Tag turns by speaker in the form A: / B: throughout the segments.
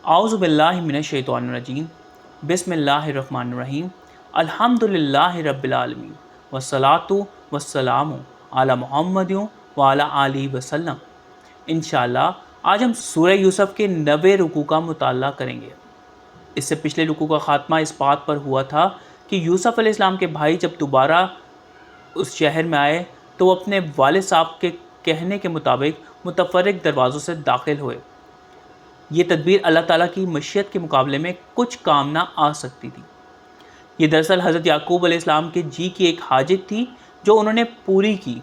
A: اعوذ باللہ من الشیطان الرجیم بسم اللہ الرحمن الرحیم الحمدللہ رب العالمین والصلاۃ والسلام علی محمد وعلی آلہ وسلم۔ انشاءاللہ آج ہم سورہ یوسف کے 90 رکوع کا مطالعہ کریں گے۔ اس سے پچھلے رکوع کا خاتمہ اس بات پر ہوا تھا کہ یوسف علیہ السلام کے بھائی جب دوبارہ اس شہر میں آئے تو وہ اپنے والد صاحب کے کہنے کے مطابق متفرق دروازوں سے داخل ہوئے۔ یہ تدبیر اللہ تعالیٰ کی مشیت کے مقابلے میں کچھ کام نہ آ سکتی تھی۔ یہ دراصل حضرت یعقوب علیہ السلام کے جی کی ایک حاجت تھی جو انہوں نے پوری کی،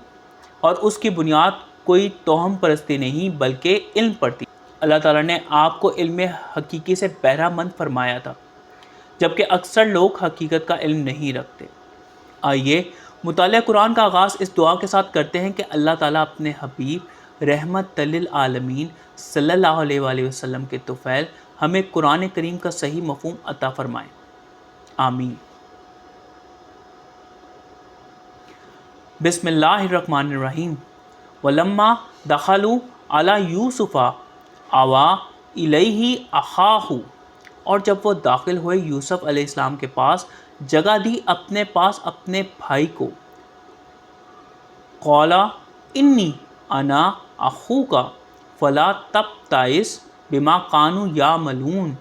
A: اور اس کی بنیاد کوئی توہم پرستی نہیں بلکہ علم پر تھی۔ اللہ تعالیٰ نے آپ کو علم حقیقی سے بہرہ مند فرمایا تھا، جبکہ اکثر لوگ حقیقت کا علم نہیں رکھتے۔ آئیے مطالعہ قرآن کا آغاز اس دعا کے ساتھ کرتے ہیں کہ اللہ تعالیٰ اپنے حبیب رحمت للعالمین صلی اللہ علیہ وآلہ وسلم کے طفیل ہمیں قرآن کریم کا صحیح مفہوم عطا فرمائیں، آمین۔ بسم اللہ الرحمن الرحیم ولما دخلوا علی یوسف آوا الیہ اخاہ، اور جب وہ داخل ہوئے یوسف علیہ السلام کے پاس جگہ دی اپنے پاس اپنے بھائی کو۔ قال انی انا اخوک فلا تبتئس بما کانوا یعملون،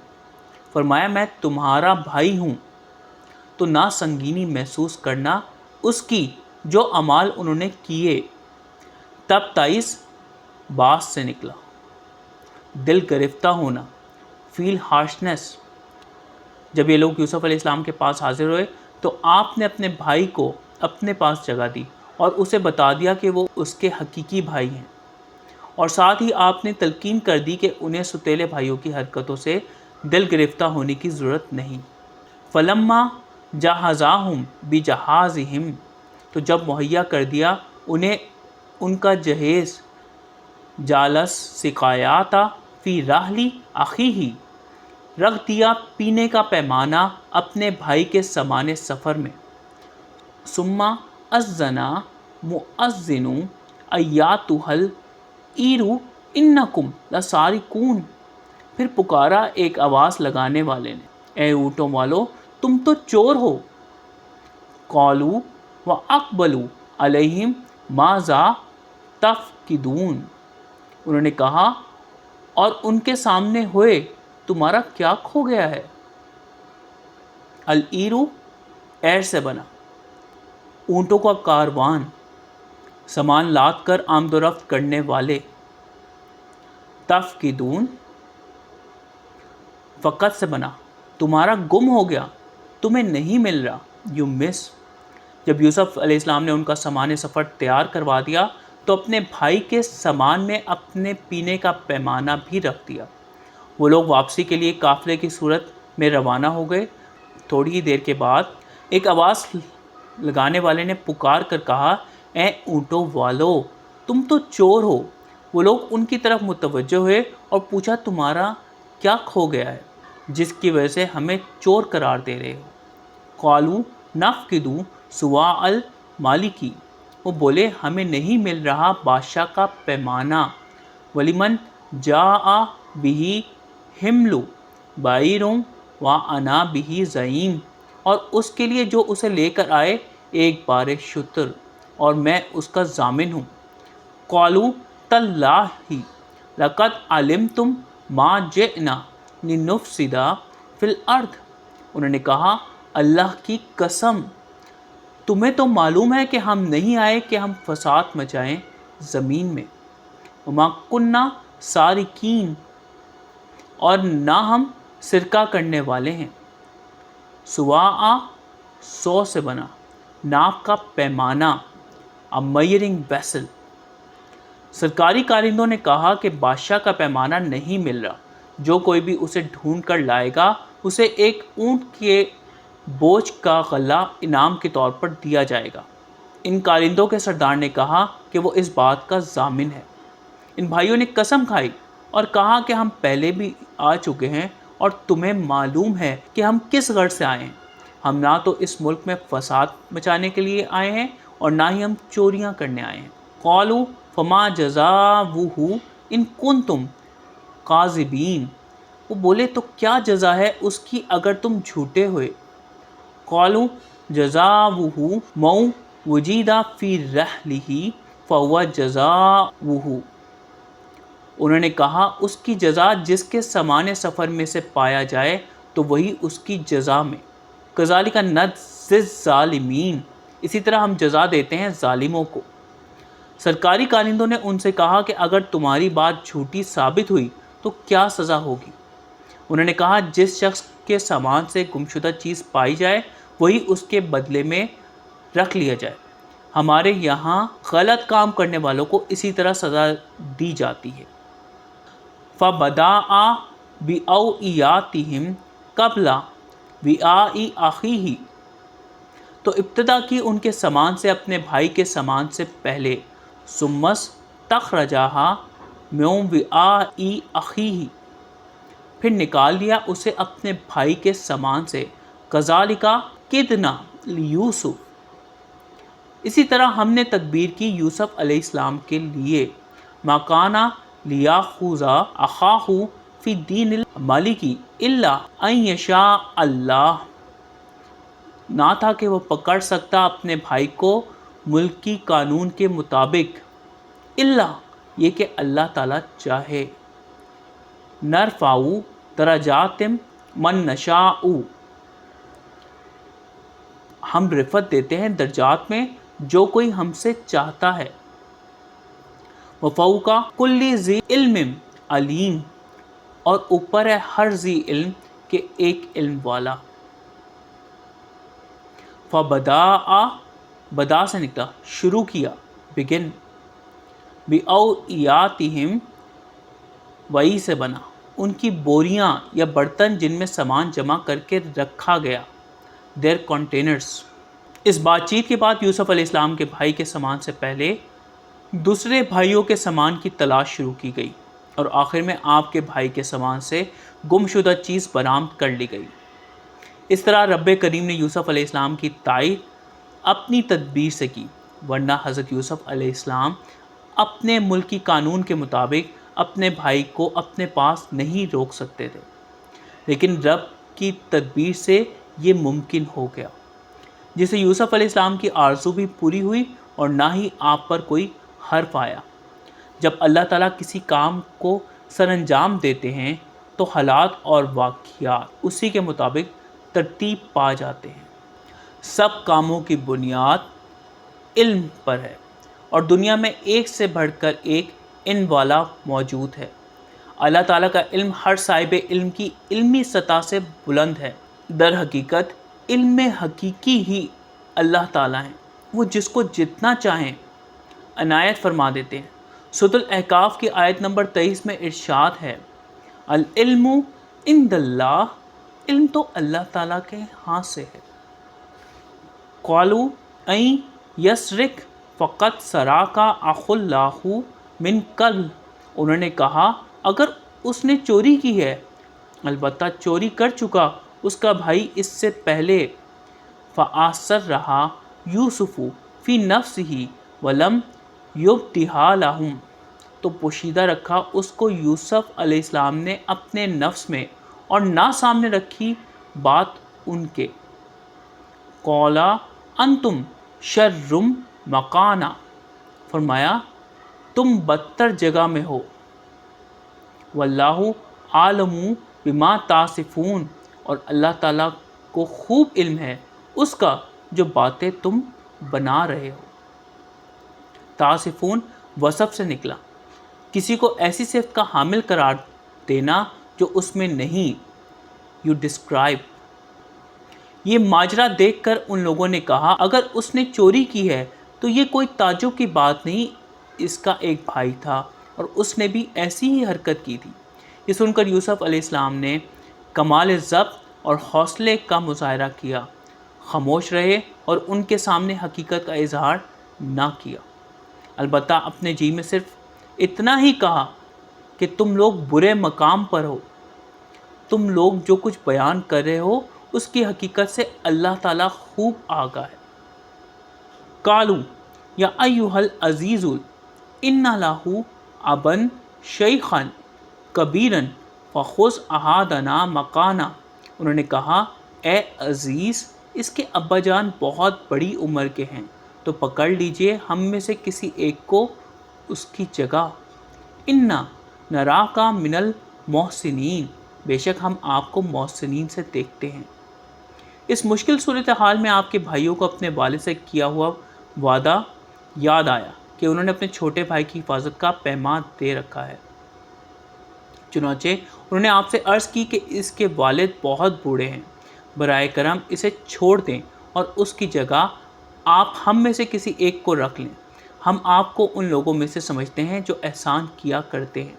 A: فرمایا میں تمہارا بھائی ہوں تو نہ سنگینی محسوس کرنا اس کی جو اعمال انہوں نے کیے۔ تبتئس باس سے نکلا، دل گرفتہ ہونا، فیل ہارشنس۔ جب یہ لوگ یوسف علیہ السلام کے پاس حاضر ہوئے تو آپ نے اپنے بھائی کو اپنے پاس جگہ دی اور اسے بتا دیا کہ وہ اس کے حقیقی بھائی ہیں، اور ساتھ ہی آپ نے تلقین کر دی کہ انہیں سوتیلے بھائیوں کی حرکتوں سے دل گرفتہ ہونے کی ضرورت نہیں۔ فلما جہزاہم بجہازہم، تو جب مہیا کر دیا انہیں ان کا جہیز، جالس سقایات فی رحل اخیہ، رکھ دیا پینے کا پیمانہ اپنے بھائی کے سامان سفر میں۔ ثم اذن مؤذن ایاتھا العیر انکم لسارقون، پھر پکارا ایک آواز لگانے والے نے، اے اونٹوں والو تم تو چور ہو۔ قالوا واقبلوا علیہم ماذا تفقدون، انہوں نے کہا اور ان کے سامنے ہوئے تمہارا کیا کھو گیا ہے۔ العیر ایر سے بنا، اونٹوں کا کاروان، سامان لاد کر آمد و رفت کرنے والے۔ تفقدون فقد سے بنا، تمہارا گم ہو گیا، تمہیں نہیں مل رہا، یو مس۔ جب یوسف علیہ السلام نے ان کا سامان سفر تیار کروا دیا تو اپنے بھائی کے سامان میں اپنے پینے کا پیمانہ بھی رکھ دیا۔ وہ لوگ واپسی کے لیے قافلے کی صورت میں روانہ ہو گئے۔ تھوڑی ہی دیر کے بعد ایک آواز لگانے والے نے پکار کر کہا، اے اونٹوں والو تم تو چور ہو۔ وہ لوگ ان کی طرف متوجہ ہوئے اور پوچھا تمہارا کیا کھو گیا ہے جس کی وجہ سے ہمیں چور قرار دے رہے ہو۔ قالوا نفقد صواع المالک، وہ بولے ہمیں نہیں مل رہا بادشاہ کا پیمانہ۔ ولمن جاء بہ حمل بعیر وانا بہ زعیم، اور اس کے لیے جو اسے لے کر آئے ایک بار شتر، اور میں اس کا ضامن ہوں۔ قالوا تاللہ لقد علمتم ما جئنا لنفسد فی الارض، انہوں نے کہا اللہ کی قسم تمہیں تو معلوم ہے کہ ہم نہیں آئے کہ ہم فساد مچائیں زمین میں۔ وما کنا سارقین، اور نہ ہم سرقہ کرنے والے ہیں۔ صواع 100 سے بنا، ناپ کا پیمانہ، a measuring vessel۔ سرکاری کارندوں نے کہا کہ بادشاہ کا پیمانہ نہیں مل رہا، جو کوئی بھی اسے ڈھونڈ کر لائے گا اسے ایک اونٹ کے بوجھ کا غلہ انعام کے طور پر دیا جائے گا۔ ان کارندوں کے سردار نے کہا کہ وہ اس بات کا ضامن ہے۔ ان بھائیوں نے قسم کھائی اور کہا کہ ہم پہلے بھی آ چکے ہیں اور تمہیں معلوم ہے کہ ہم کس غرض سے آئے ہیں۔ ہم نہ تو اس ملک میں فساد مچانے کے لیے آئے ہیں اور نہ ہی ہم چوریاں کرنے آئے ہیں۔ قالوا فما جزاؤہ ان کنتم کاذبین، وہ بولے تو کیا جزا ہے اس کی اگر تم جھوٹے ہوئے؟ قالوا جزاؤہ مو وجید فی رحلہ فہو جزاؤہ، انہوں نے کہا اس کی جزا جس کے سامان سفر میں سے پایا جائے تو وہی اس کی جزا میں۔ کذالک نجزی الظالمین، اسی طرح ہم جزا دیتے ہیں ظالموں کو۔ سرکاری کارندوں نے ان سے کہا کہ اگر تمہاری بات جھوٹی ثابت ہوئی تو کیا سزا ہوگی؟ انہوں نے کہا جس شخص کے سامان سے گمشدہ چیز پائی جائے وہی اس کے بدلے میں رکھ لیا جائے۔ ہمارے یہاں غلط کام کرنے والوں کو اسی طرح سزا دی جاتی ہے۔ فَبَدَأَ بِأَوْعِيَاتِهِمْ قَبْلَ وِعَاءِ أَخِيهِ، تو ابتدا کی ان کے سامان سے اپنے بھائی کے سامان سے پہلے، ثُمَّ اسْتَخْرَجَهَا مِنْ وِعَاءِ أَخِيهِ، پھر نکال لیا اسے اپنے بھائی کے سامان سے، كَذَلِكَ كِدْنَا لِيُوسُفَ، اسی طرح ہم نے تدبیر کی یوسف علیہ السلام کے لیے، مَا كَانَ لِيَأْخُذَ أَخَاهُ فِي دِينِ الْمَلِكِ إِلَّا أَن يَشَاءَ اللَّهُ، نہ تھا کہ وہ پکڑ سکتا اپنے بھائی کو ملکی قانون کے مطابق، الا یہ کہ اللہ تعالیٰ چاہے۔ نرفع درجات من نشاء، ہم رفعت دیتے ہیں درجات میں جو کوئی ہم سے چاہتا ہے۔ وفوق کل ذی علم علیم، اور اوپر ہے ہر ذی علم کے ایک علم والا۔ فبدأ، بدا سے نکلا شروع کیا، بگن، بأوعیاتہم، وعی سے بنا، ان کی بوریاں یا برتن جن میں سامان جمع کر کے رکھا گیا، their containers۔ اس بات چیت کے بعد یوسف علیہ السلام کے بھائی کے سامان سے پہلے دوسرے بھائیوں کے سامان کی تلاش شروع کی گئی، اور آخر میں آپ کے بھائی کے سامان سے گمشدہ چیز برآمد کر لی گئی۔ اس طرح رب کریم نے یوسف علیہ السلام کی تائید اپنی تدبیر سے کی، ورنہ حضرت یوسف علیہ السلام اپنے ملکی قانون کے مطابق اپنے بھائی کو اپنے پاس نہیں روک سکتے تھے، لیکن رب کی تدبیر سے یہ ممکن ہو گیا، جس سے یوسف علیہ السلام کی آرزو بھی پوری ہوئی اور نہ ہی آپ پر کوئی حرف آیا۔ جب اللہ تعالیٰ کسی کام کو سر انجام دیتے ہیں تو حالات اور واقعات اسی کے مطابق ترتیب پا جاتے ہیں۔ سب کاموں کی بنیاد علم پر ہے، اور دنیا میں ایک سے بڑھ کر ایک علم والا موجود ہے۔ اللہ تعالیٰ کا علم ہر صاحب علم کی علمی سطح سے بلند ہے۔ در حقیقت علم حقیقی ہی اللہ تعالیٰ ہیں، وہ جس کو جتنا چاہیں عنایت فرما دیتے ہیں۔ سورۃ الاحقاف کی آیت نمبر 23 میں ارشاد ہے، العلم عند اللہ، علم تو اللہ تعالیٰ کے ہاں سے ہے۔ قالوا ان یسرق فقد سرق اخ له من قبل، انہوں نے کہا اگر اس نے چوری کی ہے، البتہ چوری کر چکا اس کا بھائی اس سے پہلے، فَأَسَرَّهَا يُوسُفُ فِي نَفْسِهِ وَلَمْ يُبْدِهَا لَهُمْ، تو پوشیدہ رکھا اس کو یوسف علیہ السلام نے اپنے نفس میں اور نہ سامنے رکھی بات ان کے۔ قَالَ أَنْتُمْ شَرٌّ مَكَانًا، فرمایا تم بدتر جگہ میں ہو، وَاللَّهُ عَالِمٌ بِمَا تَصِفُونَ، اور اللہ تعالیٰ کو خوب علم ہے اس کا جو باتیں تم بنا رہے ہو۔ تعصفون وصف سے نکلا، کسی کو ایسی صفت کا حامل قرار دینا جو اس میں نہیں، یو ڈسکرائب۔ یہ ماجرا دیکھ کر ان لوگوں نے کہا اگر اس نے چوری کی ہے تو یہ کوئی تعجب کی بات نہیں، اس کا ایک بھائی تھا اور اس نے بھی ایسی ہی حرکت کی تھی۔ یہ سن کر یوسف علیہ السلام نے کمال ضبط اور حوصلے کا مظاہرہ کیا، خاموش رہے اور ان کے سامنے حقیقت کا اظہار نہ کیا، البتہ اپنے جی میں صرف اتنا ہی کہا کہ تم لوگ برے مقام پر ہو، تم لوگ جو کچھ بیان کر رہے ہو اس کی حقیقت سے اللہ تعالیٰ خوب آگاہ ہے۔ قالوا یا ایھا العزیز ان لہ ابا شیخا کبیرا فخذ احدنا مکانا، انہوں نے کہا اے عزیز اس کے ابا جان بہت بڑی عمر کے ہیں تو پکڑ لیجئے ہم میں سے کسی ایک کو اس کی جگہ۔ انا نراکا من المحسنین، بے شک ہم آپ کو محسنین سے دیکھتے ہیں۔ اس مشکل صورتحال میں آپ کے بھائیوں کو اپنے والد سے کیا ہوا وعدہ یاد آیا کہ انہوں نے اپنے چھوٹے بھائی کی حفاظت کا پیمان دے رکھا ہے۔ چنانچہ انہوں نے آپ سے عرض کی کہ اس کے والد بہت بوڑھے ہیں، برائے کرم اسے چھوڑ دیں اور اس کی جگہ آپ ہم میں سے کسی ایک کو رکھ لیں۔ ہم آپ کو ان لوگوں میں سے سمجھتے ہیں جو احسان کیا کرتے ہیں۔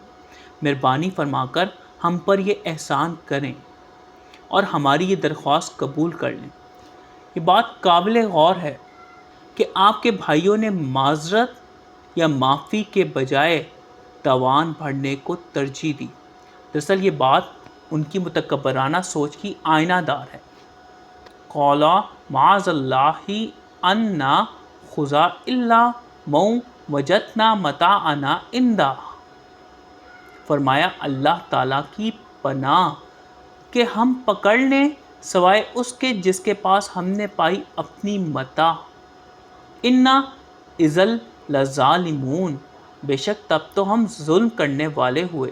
A: مہربانی فرما کر ہم پر یہ احسان کریں اور ہماری یہ درخواست قبول کر لیں۔ یہ بات قابل غور ہے کہ آپ کے بھائیوں نے معذرت یا معافی کے بجائے تاوان بھرنے کو ترجیح دی۔ دراصل یہ بات ان کی متکبرانہ سوچ کی آئینہ دار ہے۔ قَالَ مَعَاذَ اللَّهِ أَن نَّأْخُذَ إِلَّا مَن وَجَدْنَا مَتَاعَنَا عِندَهُ، فرمایا اللہ تعالیٰ کی پناہ کہ ہم پکڑ لیں سوائے اس کے جس کے پاس ہم نے پائی اپنی متاع۔ اِنَّا إِذًا لَّظَالِمُونَ، بے شک تب تو ہم ظلم کرنے والے ہوئے۔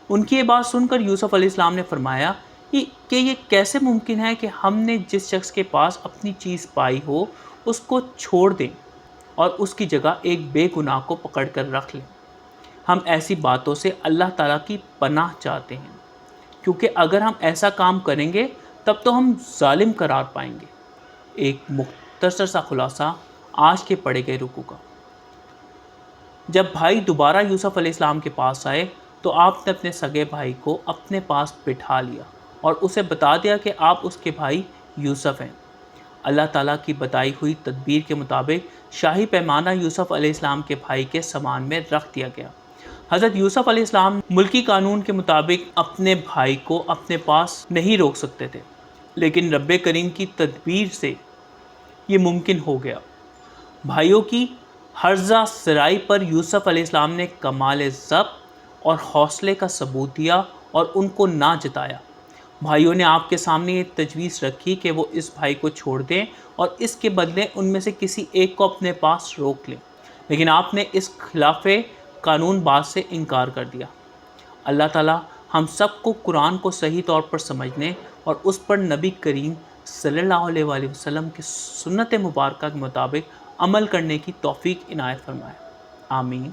A: ان کی یہ بات سن کر یوسف علیہ السلام نے فرمایا کہ یہ کیسے ممکن ہے کہ ہم نے جس شخص کے پاس اپنی چیز پائی ہو اس کو چھوڑ دیں اور اس کی جگہ ایک بے گناہ کو پکڑ کر رکھ لیں۔ ہم ایسی باتوں سے اللہ تعالیٰ کی پناہ چاہتے ہیں، کیونکہ اگر ہم ایسا کام کریں گے تب تو ہم ظالم قرار پائیں گے۔ ایک مختصر سا خلاصہ آج کے پڑھے گئے رکوع کا۔ جب بھائی دوبارہ یوسف علیہ السلام کے پاس آئے تو آپ نے اپنے سگے بھائی کو اپنے پاس بٹھا لیا اور اسے بتا دیا کہ آپ اس کے بھائی یوسف ہیں۔ اللہ تعالیٰ کی بتائی ہوئی تدبیر کے مطابق شاہی پیمانہ یوسف علیہ السلام کے بھائی کے سامان میں رکھ دیا گیا۔ حضرت یوسف علیہ السلام ملکی قانون کے مطابق اپنے بھائی کو اپنے پاس نہیں روک سکتے تھے، لیکن رب کریم کی تدبیر سے یہ ممکن ہو گیا۔ بھائیوں کی ہرزہ سرائی پر یوسف علیہ السلام نے کمال ضبط اور حوصلے کا ثبوت دیا اور ان کو نہ جتایا۔ بھائیوں نے آپ کے سامنے یہ تجویز رکھی کہ وہ اس بھائی کو چھوڑ دیں اور اس کے بدلے ان میں سے کسی ایک کو اپنے پاس روک لیں، لیکن آپ نے اس خلاف قانون بات سے انکار کر دیا۔ اللہ تعالیٰ ہم سب کو قرآن کو صحیح طور پر سمجھنے اور اس پر نبی کریم صلی اللہ علیہ وآلہ وسلم کی سنت مبارکہ کے مطابق عمل کرنے کی توفیق عنایت فرمائے، آمین۔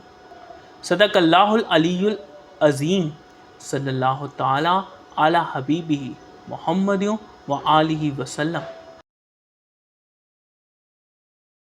A: صدق اللہ العلی العظیم، صلی اللہ تعالیٰ علی حبیبہ محمد و آلہ وسلم۔